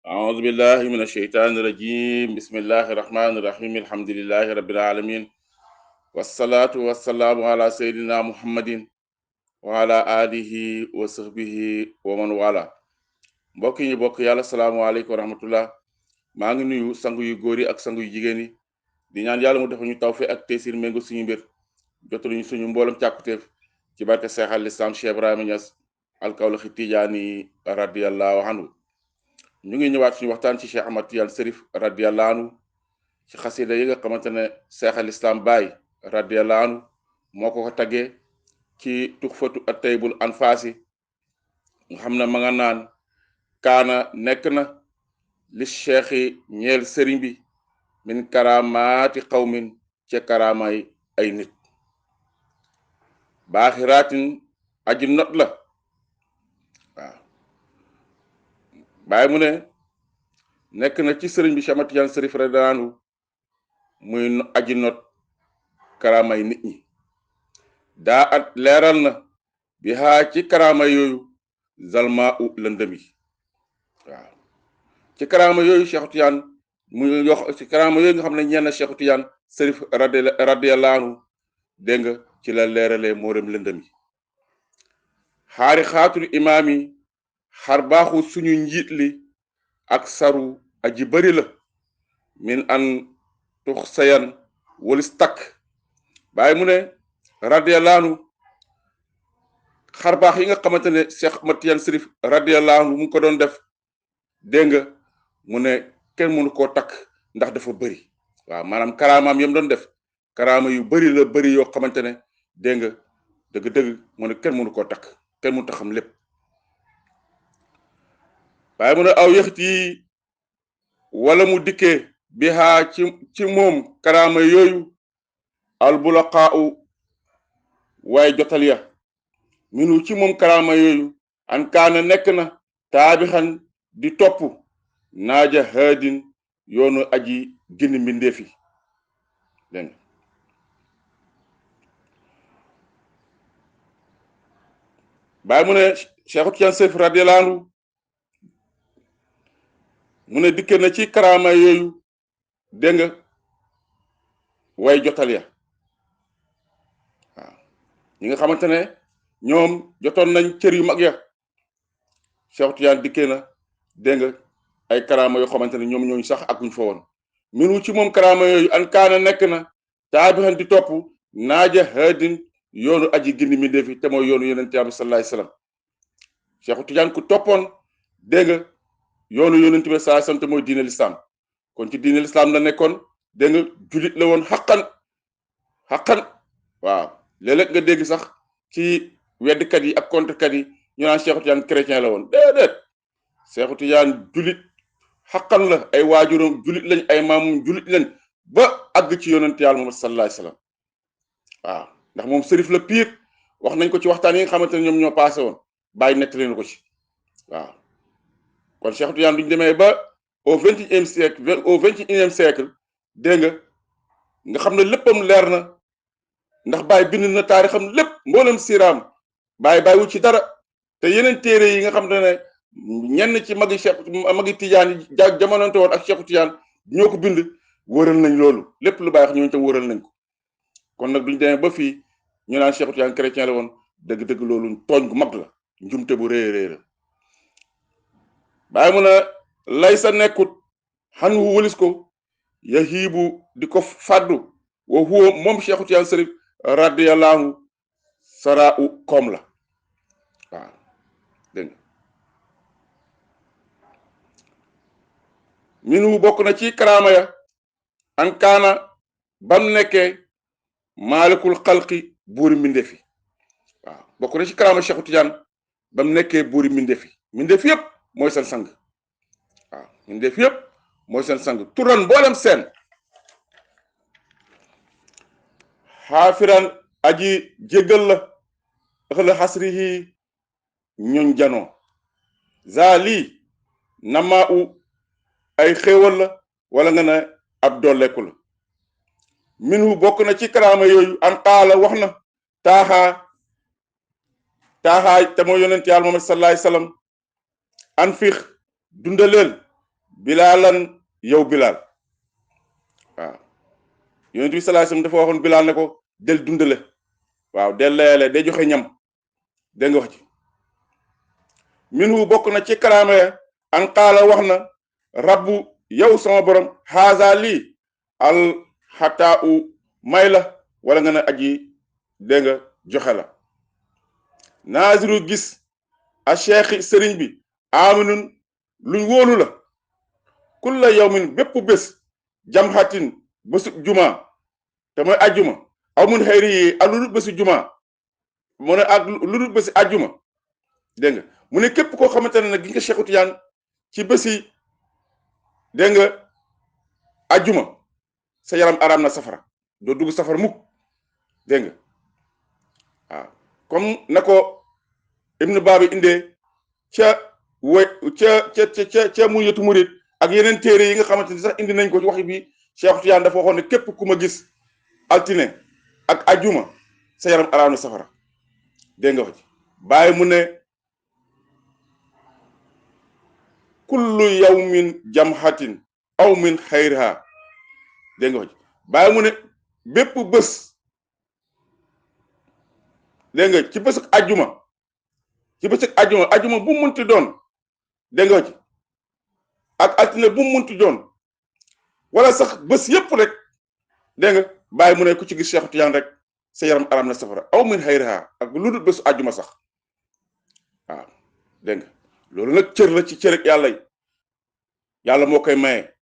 أعوذ بالله من الشيطان الرجيم بسم الله الرحمن الرحيم الحمد لله رب العالمين والصلاة والسلام على سيدنا محمد وعلى آله وصحبه ومن والاه mbokk yi ñu bokk yàlla salaamaaleykum wa rahmatullah maa ngi nuyu sangu yu góor yi ak sangu yu jigéen yi di ñaan yàlla mu defal ñu tawfiq ak teysir méngo suñu mbir jotaluñu suñu mboolem càkkutéef ci barke Seex al Islam Cheikh Ibrahima Niass alkawlaxi tijaani radiyallahu anhu ñu ngi ñëwaat suñu waxtaan ci Cheikh Ahmad Tidiane Cherif radiyallahu anhu ci xasida yi nga xamante ne Cheikh al Islam Baye radiyallahu anhu moo ko taggee ci tuxfatu at-taybul anfaasi nga xam ne ma nga naan kaana nekk na li cheikhi ñeel sëriñ bi min karamaati xawmin ca karaamay ay nit baaxiraatin aji not la waaw Baye mu ne nekk na ci sëriñ bi Cheikh Ahmad Tidiane Cherif radiyallahu anhu muy aji not karaamay nit ñi daa at leeral na bi haa ci karaama yooyu zalma u lëndëm yi waaw ci karaama yooyu Cheikh Tidiane muy yox ci karaama yooyu nga xam ne ñenn Cheikh Tidiane Cherif radiyallahu anhu dégg nga ci la leeralee moorem lëndëm yi xaari xaatul imaam yi xar baaxu suñu njiit li ak saru aji bari la min an tux sayan walis takk Baye mu ne radiyallahu anhu xar baax yi nga xamante ne Cheikh Ahmad Tidiane Cherif radiyallahu anhu mu ko doon def dégg nga mu ne kenn mënu koo takk ndax dafa bëri waaw maanaam karaamaam yam doon def karaama yu bëri la bëri yoo xamante ne dégg nga dëgg-dëgg mu ne kenn mënu koo takk kenn mënu ta xam lépp waaye mu ne aw yëxt yi wala mu dikkee bi haa ci moom karaama yooyu albulaqaau waaye jotal ya minu ci moom karaama yooyu an kaana nekk na taabixan di topp naaja haadin yoonu aji gindi mbindeefi dégg nga Baye mu ne Cheikh Tidiane Cherif radiyallahu anhu mu ne dikke na ci karaama yooyu dégg nga way jotal ya waaw ñi nga xamante ne ñoom jotoon nañ cër yu mag ya Cheikh Tidiane dikkee na dégg nga ay karaama yoo xamante ne ñoom ñooñu sax akuñ fa woon minu ci moom karaama yooyu an kaana nekk na taabixan di topp naaja haadin yoonu aji gindi mi defi te mooy yoonu yonent bi sallallahu alayhi wasallam Cheikh Tidiane ku toppoon dégg nga yoonu yonent bi sallallahu alayhi wasallam te mooy diine l'islam kon ci diine l'islam la nekkoon dégg nga julit la woon xaqan waaw léeg-léeg nga dégg sax ci weddkat yi ak contrekat yi ñu naan Cheikh Tidiane chrétien la woon déedéet Cheikh Tidiane julit xaqan la ay waajuram julit lañ ay maamum julit lañ ba àgg ci yonent yàlla Muhammad sallallahu alayhi wasallam waaw ndax moom sërif la pire wax nañ ko ci waxtaan yi nga xamante ne ñoom ñoo passé woon bàyyi nettali na ko ci waaw kon Cheikh Tidiane duñ demee ba au 21e siècle dégg nga xam ne léppam leer na ndax Baye bind na taarixam lépp mboolem siiraam Baye wu ci dara te yeneen téere yi nga xam ne ñenn ci magi Tidiane yi jamonante woon ak Cheikh Tidiane ñoo ko bind wëral nañ loolu lépp lu Baye wax ñooñu tam wëral nañ ko kon nag duñ demee ba fii ñu naan Cheikh Tidiane chrétien la woon dëgg-dëgg loolu tooñ gu mag la njumte bu réy la Baye mu ne lay sa nekkut xan wu wëlis ko yahiibu di ko fàddu wa huwa moom Cheikh Tidiane Cherif radiyallahu sara u koom la waaw dégg nga minu bokk na ci karaama ya an kaana bam nekkee maalikul xalqi buuri mbindeefi waaw bokk na ci karaama Cheikh Tidiane bam nekkee buuri mbindeefi yëpp mooy seen sang waaw mbindeef yëpp mooy seen sang turan mboolem seen xaafiran aji jéggal la ëxla xasrihi ñoñ janoo zali nama u ay xéewal la wala nga ne ab dolleeku la minhu bokk na ci karaama yooyu an qaala wax na taaxaay te mooy yonent yàlla Muhammad sallallahu alayhi wasallam anfiq dundaleel bilaalan yow bilaal waaw yonent bi sallallahu alayhi wasallam dafa waxoon bilaal ne ko del dundale waaw del layale day joxe ñam dégg nga wax ci minhu bokk na ci kalaama ya an qaala wax na rabbu yow sama borom haza lii al xataa u may la wala nga ne aji dégg nga joxe la naasiru gis a cheikhi sëriñ bi aminun luñ wóolu la kulla yawmin bépp bés jamxatin bésu juma te mooy ajjuma aw mun xëyri yi ak lu dul bésu juma mu ne ak lu dul bési ajjuma dégg nga mu ne képp koo xamante ne nag gi nga Cheikh Tidiane ci bési dégg nga ajjuma sa yaram araam na safara doo dugg safara mukk dégg nga waaw comme na ko Ibn Baabi indee ca mu yetu murid ak yeneen téere yi nga xamante ni sax indi nañ ko ci wax bi Cheikh Tidiane dafa waxoon ne képp ku ma gis altine ak ajjuma sa yaram araam na safara dégg nga wax ci bàyyi mu ne kullu yawmin jamhatin aw min xayriha dégg nga wax ci bàyyi mu ne bépp bés dégg nga ci bés ak ajjuma bu munti doon dégg nga wax ci ak altine bu munti doon wala sax bés yépp rek dégg nga bàyyi mu ne ku ci gis Cheikh Tidiane rek sa yaram araam na safara aw min xayriha ak lu dul bésu ajjuma sax waaw dégg nga loolu nag cër la ci cër yàlla yi yàlla moo koy maye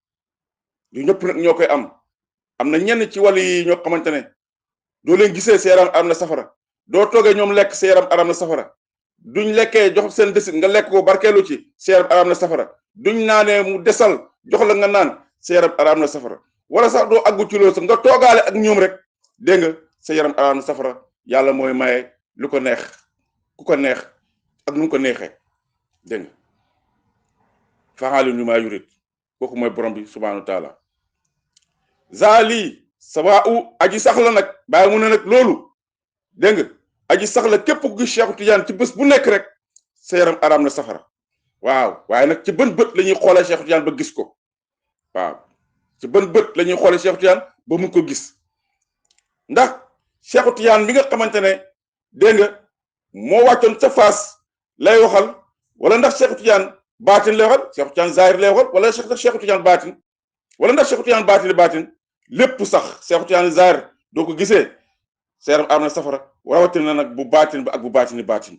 du ñëpp nag ñoo koy am na ñenn ci wàll yi ñoo xamante ne doo leen gisee sa yaram araam na safara doo toogee ñoom lekk sa yaram araam na safara duñ lekkee jox seen desit nga lekk ko barkeelu ci sa yaram araam na safara duñ naanee mu desal jox la nga naan sa yaram araam na safara wala sax doo àggu ci loolu sax nga toogaale ak ñoom rek dégg nga sa yaram araam na safara yàlla mooy maye lu ko neex ku ko neex ak nu mu ko neexee dégg nga faxaali ñu maa yurit kooku mooy borom bi subhanahu wa taala zaali sawaa aji sax la nag bàyyi mu ne nag loolu dégg nga aji sax la képp ku gis Cheikh Tidiane ci bés bu nekk rek sa yaram araam na safara waaw waaye nag ci bën bët la ñuy xoolee Cheikh Tidiane ba gis ko waaw ci bën bët la ñuy xoolee Cheikh Tidiane ba mun ko gis ndax Cheikh Tidiane bi nga xamante ne dégg nga moo wàccoon ca Faas lay waxal wala ndax Cheikh Tidiane baatin lay waxal Cheikh Tidiane zahir lay waxal wala Cheikh Tidiane baatin wala ndax Cheikh Tidiane baatin lépp sax Cheikh Tidiane zahir doo ko gisee sa yaram am na safara rawatina nag bu baatin ba ak bu baatini baatin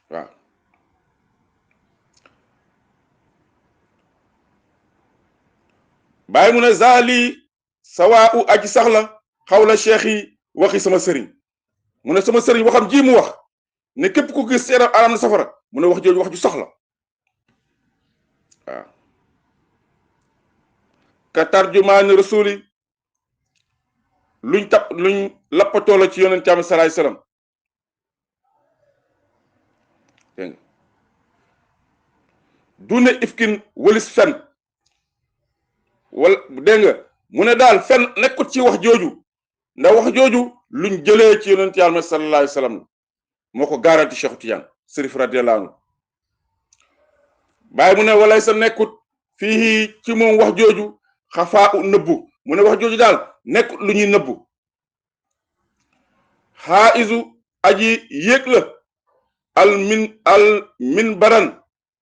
waaw bàyyi mu ne zaali sawaa aji sax la xawla cheikh yi waxi sama sëriñ mu ne sama sëriñ waxam ji mu wax ne képp ku gis sa yaram araam na safara mu ne wax jooju wax ju sax la waaw ka tarjumaani rasuli luñ lappatoo la ci yonent am salaay salaam dégg nga du ne ifkin walis fen wala dégg nga mu ne daal fen nekkut ci wax jooju ndax wax jooju luñ jëlee ci yonent yàlla sallallahu alayhi wasallam moo ko garanti Cheikh Tidiane Sërif radiyallahu anhu bàyyi mu ne walay sa nekkut fii ci moom wax jooju xafaa u nëbbu mu ne wax jooju daal nekkut lu ñuy nëbbu xaa isu aji yéeg la al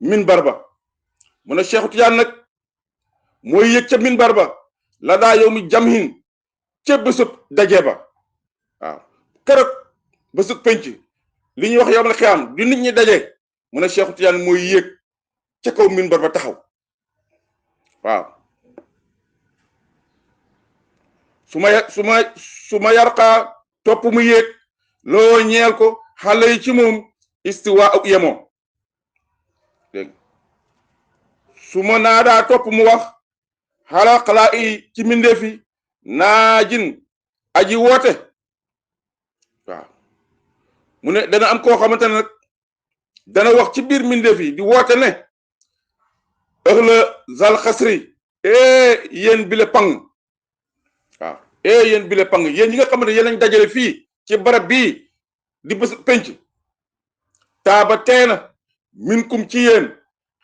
minbar ba mu ne Cheikh Tidiane nag mooy yéeg ca minbar ba la daa yow mi jamhin ca bésub daje ba waaw keroog bésub penc li ñuy wax yow mal xiyaam du nit ñi daje mu ne Cheikh Tidiane mooy yéeg ca kaw minbar ba taxaw waaw su ma yarqaa topp mu yéeg loo ñeel ko xale yi ci moom istiwa ak yemoo dégg su ma naadaa topp mu wax xala xalaa i ci mindeefi naajin aji woote waaw mu ne dana am koo xamante ne nag dana wax ci biir mindeef yi di woote ne ëxla zal xasri yéen bile pang waaw yéen bile pang yéen ñi nga xamante ne yéen lañ dajale fii ci barab bii di bés penc taaba teena minkum ci yéen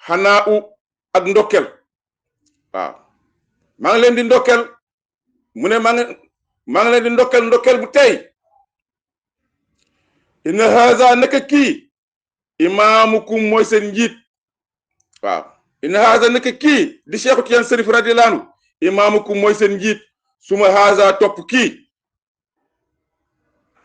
xanaa u ak ndokkel waaw maa ngi leen di ndokkel mu ne maa ngi leen di ndokkel bu tey inna haza naka kii imaamukum mooy seen njiit waaw inna haza naka kii di Cheikh Tidiane Chérif radiyallahu anhu imaamukum mooy seen njiit suma haza topp kii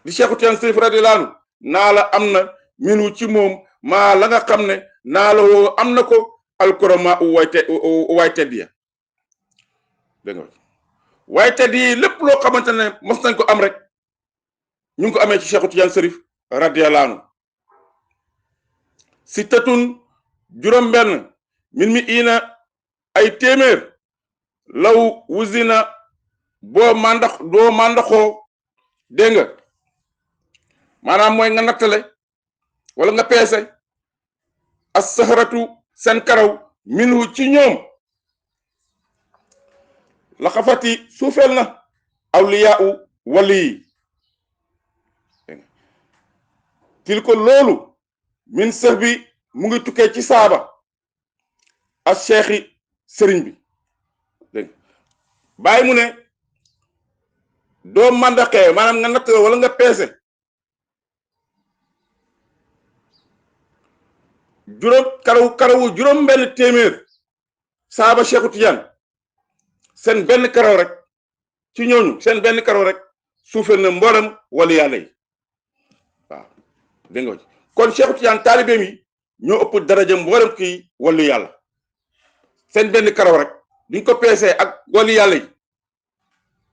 di Cheikh Tidiane Chérif radiyallahu anhu naa la am na minu ci moom maa la nga xam ne naa la woo am na ko alkurama waay tedd ya dégg nga waay tedd yi lépp loo xamante ne mos nañ ko am rek ñu ngi ko amee ci Cheikh Tidiane Chérif radiyallahu anhu sittatun juróom benn min mi ina ay téeméer law wusina boo mandaxoo dégg nga maanaam mooy nga nattale wala nga peese as saharatu seen karaw minhu ci ñoom la xafati suufeel na awliyaa u wali til ko loolu min sëx bi mu ngi tukkee ci saaba ak cheikhi sëriñ bi dégg bàyyi mu ne doo mandaxee maanaam nga nattale wala nga peese karawu juróom benn téeméer saaba Cheikh Tidiane seen benn karaw rek ci ñooñu seen benn karaw rek suufeel na mboolem wala yàlla yi waaw dégg nga kon Cheikh Tidiane taalibeem yi ñoo ëpp daraja mboolem kii wàllu yàlla seen benn karaw rek duñ ko peesee ak wàllu yàlla yi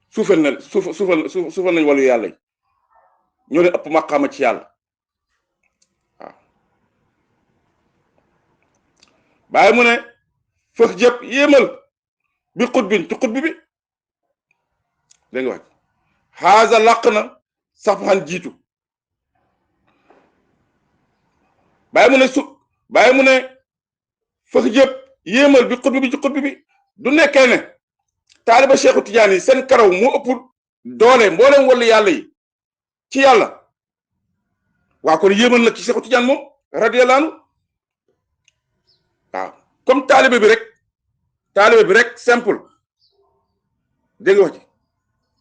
suufeel nañ wàllu yàlla yi ñoo leen ëpp maqaama ci yàlla waaw bàyyi mu ne fëx jëpp yéemal bi xutbin ci xutbi bi dégg nga wax xaasa làq na sax xan jiitu bàyyi mu ne fëx jëpp yéemal bi xutbi bi ci xutbi bi du nekkee ne taaliba Cheikhu Tidiane yi seen karaw moo ëpp doole mbooleem wàllu yàlla yi ci yàlla waa kon yéemal nag ci Cheikhu Tidiane moom radiyallahu anhu waaw comme taalibe bi rek simple dégg nga wax ci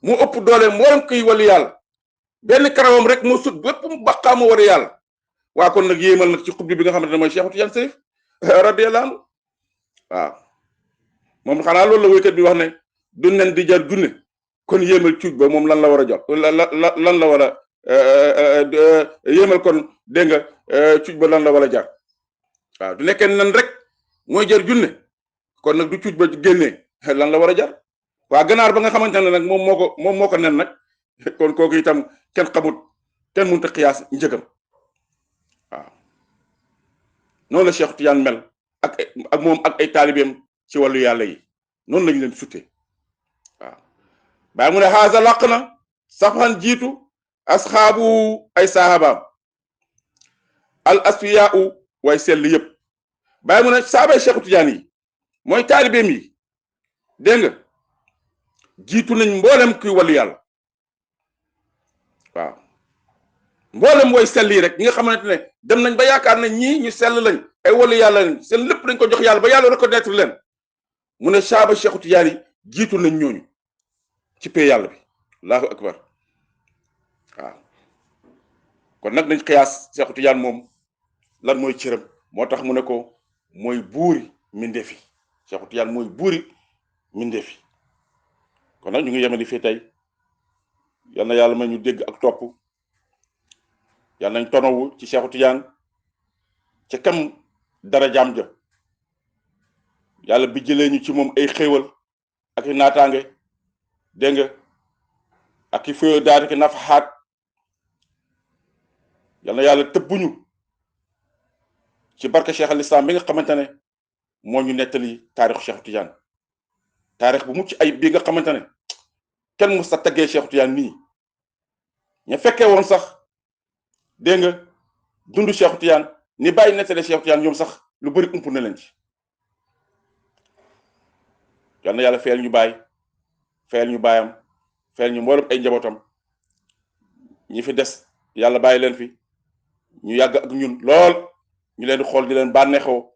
mu ëpp doole mboolem kuy wàllu yàlla benn karawam rek moo sut bépp baqaa moo war a yàlla waa kon nag yéemal nag ci xutbi bi nga xamante ne mooy Cheikh Tidiane Chérif radiyallahu anhu waaw moom xanaa loolu la woykat bi wax ne du nen di jar junne kon yéemal cuuj ba moom lan la war a jot lan la war a yéemal kon dégg nga cuuj ba lan la war a jar waaw du nekkee nen rek mooy jar junne kon nag du cuuj ba génnee lan la war a jar waa ganaar ba nga xamante ne nag moom moo ko nen nag kon kooku itam kenn xamut kenn mënut a xiyaas njëgam waaw noonu la Cheikh Tidiane mel ak moom ak ay taalibeem ci wàllu yàlla yi noonu lañu leen sutte waaw bàyyi mu ne xaasa làq na safxan jiitu asxaabu ay saahabaam al asfiyaa u way sell yëpp bàyyi mu ne saabay Cheikh Tidiane yi mooy taalibeem yi dégg nga jiitu nañ mboolem kuy wàllu yàlla waaw mboolem way sell yi rek ñi nga xamante ne dem nañ ba yaakaar na ñii ñu sell lañ ay wàllu yàlla lañ seen lépp dañ ko jox yàlla ba yàlla reconnaître leen mu ne saaba Cheikh Tidiane yi jiitu nañ ñooñu ci pay yàlla bi allahu akbar waaw kon nag dañ xiyaas Cheikh Tidiane moom lan mooy cëram moo tax mu ne ko mooy buuri mindeefi Cheikh Tidiane mooy buuri mindeefi kon nag ñu ngi yemandi fii tey yal na yàlla may ñu dégg ak topp yal nañ tonowu ci Cheikh Tidiane ca kam dara jaam ja yàlla bi jëlee ñu ci moom ay xéewal ak i naataange dégg nga ak i feu daal ki nafaxaat yal na yàlla tëbbuñu ci barke Cheikh al Islam bi nga xamante ne moo ñu nettali taarixu Cheikh Tidiane taarix bu mucc ayib bi nga xamante ne kenn mës a taggee Cheikh Tidiane nii ña fekkee woon sax dégg nga dundu Cheikh Tidiane ni bàyyi nettali Cheikh Tidiane ñoom sax lu bëri ump na leen ci yal na yàlla fayal ñu bàyyi fayal ñu baayam fayal ñu mboolem ay njabootam ñi fi des yàlla bàyyi leen fi ñu yàgg ak ñun lool ñu leen di xool di leen bànneexoo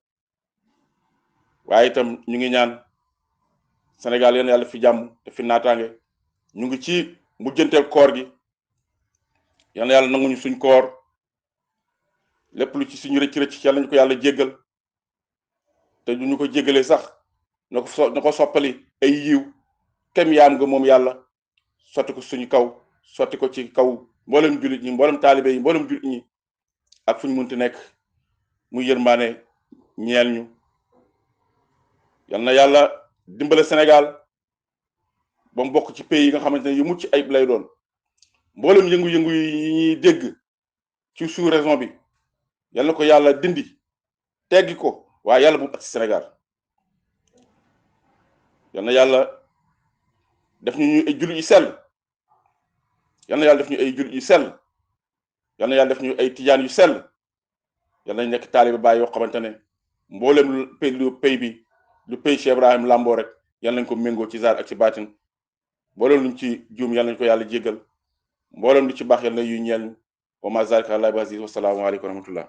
waaye itam ñu ngi ñaan Sénégal yéen yàlla fi jàmm te fi naataange ñu ngi ci mujjanteel koor gi yal na yàlla nanguñu suñ koor lépp lu ci suñu rëcc yàlla ñu ko yàlla jéggal te du ñu ko jéggalee sax na ko soppali ay yiw kem yaam nga moom yàlla sotti ko suñu kaw sotti ko ci kaw mboolem jullit ñi mboolem taalibe yi mboolem jullit ñi ak fu ñu munti nekk muy yërmaane ñeel ñu yal na yàlla dimbale Sénégal ba mu bokk ci pays yi nga xamante ne yu mucc ayib lay doon mboolem yëngu-yëngu yi ñuy dégg ci sous-région bi yal na ko yàlla dindi teggi ko waaye yàlla bu mu ak ci Sénégal yal na yàlla def ñu ay jullit yu sell yal na yàlla def ñu ay jullit yu sell yal na yàlla def ñu ay tijaan yu sell yal nañ nekk taalibe Baay yoo xamante ne mboolem lu pays bi lu pays Cheikh Ibrahim lamboo rek yal nañ ko méngoo ci zaar ak ci baatin mboolem luñ ci juum yal nañ ko yàlla jéggal mboolem lu ci baax yal na yu ñeel wa ma zalika ala bi aziz wa salaamu aleykum wa rahmatullah